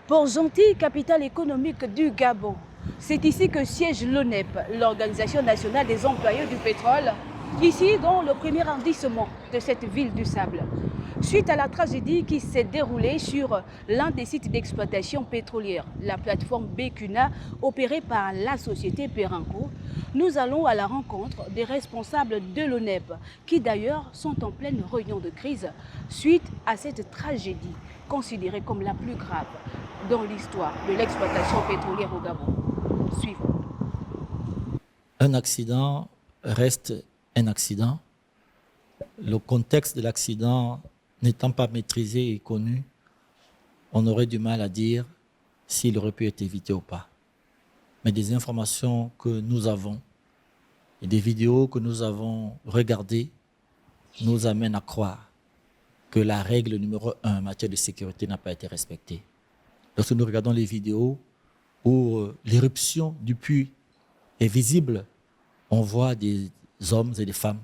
Port-Gentil, capitale économique du Gabon. C'est ici que siège l'ONEP, l'Organisation nationale des employés du pétrole, ici dans le premier arrondissement de cette ville du sable. Suite à la tragédie qui s'est déroulée sur l'un des sites d'exploitation pétrolière, la plateforme Bécuna opérée par la société Perenco, nous allons à la rencontre des responsables de l'ONEP, qui d'ailleurs sont en pleine réunion de crise suite à cette tragédie, considérée comme la plus grave dans l'histoire de l'exploitation pétrolière au Gabon. Suivons. Un accident reste un accident. Le contexte de l'accident n'étant pas maîtrisé et connu, on aurait du mal à dire s'il aurait pu être évité ou pas. Mais des informations que nous avons et des vidéos que nous avons regardées nous amènent à croire que la règle numéro 1 en matière de sécurité n'a pas été respectée. Lorsque nous regardons les vidéos où l'éruption du puits est visible, on voit des hommes et des femmes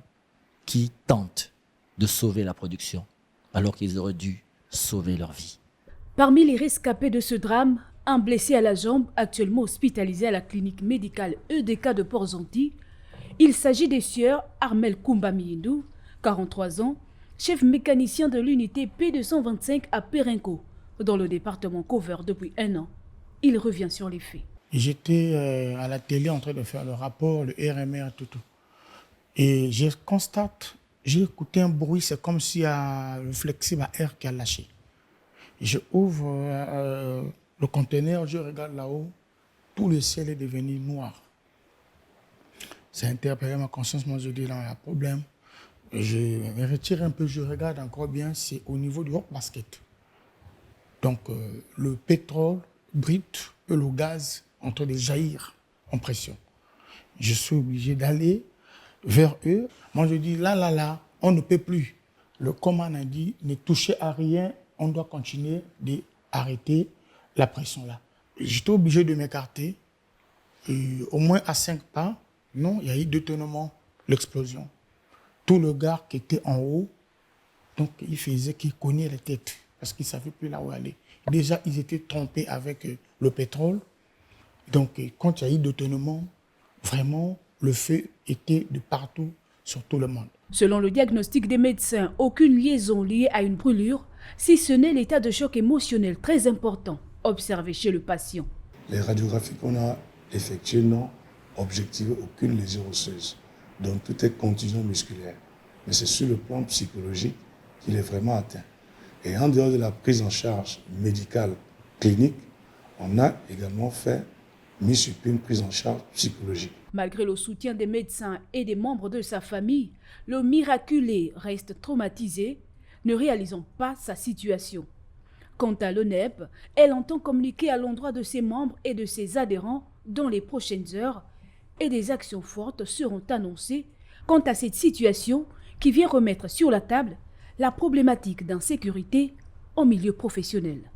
qui tentent de sauver la production, alors qu'ils auraient dû sauver leur vie. Parmi les rescapés de ce drame, un blessé à la jambe, actuellement hospitalisé à la clinique médicale EDK de Port-Gentil. Il s'agit des sieurs Armel Koumba-Miindou, 43 ans, chef mécanicien de l'unité P225 à Perenco, dans le département Cover depuis 1 an. Il revient sur les faits. J'étais à la télé en train de faire le rapport, le RMR, tout. Et je constate, j'ai écouté un bruit, c'est comme s'il y a le flexible à air qui a lâché. Je ouvre le conteneur, je regarde là-haut, tout le ciel est devenu noir. Ça a interpellé ma conscience, moi je dis là, il y a un problème. Je me retire un peu, je regarde encore bien, c'est au niveau du hot basket. Donc le pétrole brut et le gaz en train de jaillir en pression. Je suis obligé d'aller vers eux. Moi je dis là, on ne peut plus. Le commandant a dit, ne touchez à rien, on doit continuer d'arrêter la pression là. J'étais obligé de m'écarter. Au moins à 5 pas, non, il y a eu détournement, l'explosion. Tout le gars qui était en haut, donc il faisait qu'il cognait la tête parce qu'il ne savait plus là où aller. Déjà, ils étaient trompés avec le pétrole. Donc, quand il y a eu détournement, vraiment, le feu était de partout sur tout le monde. Selon le diagnostic des médecins, aucune liaison liée à une brûlure, si ce n'est l'état de choc émotionnel très important observé chez le patient. Les radiographies qu'on a effectuées n'ont objectivé aucune lésion osseuse. Donc tout est contusion musculaire. Mais c'est sur le plan psychologique qu'il est vraiment atteint. Et en dehors de la prise en charge médicale clinique, on a également mis sur pied une prise en charge psychologique. Malgré le soutien des médecins et des membres de sa famille, le miraculé reste traumatisé, ne réalisant pas sa situation. Quant à l'ONEP, elle entend communiquer à l'endroit de ses membres et de ses adhérents dans les prochaines heures et des actions fortes seront annoncées quant à cette situation qui vient remettre sur la table la problématique d'insécurité en milieu professionnel.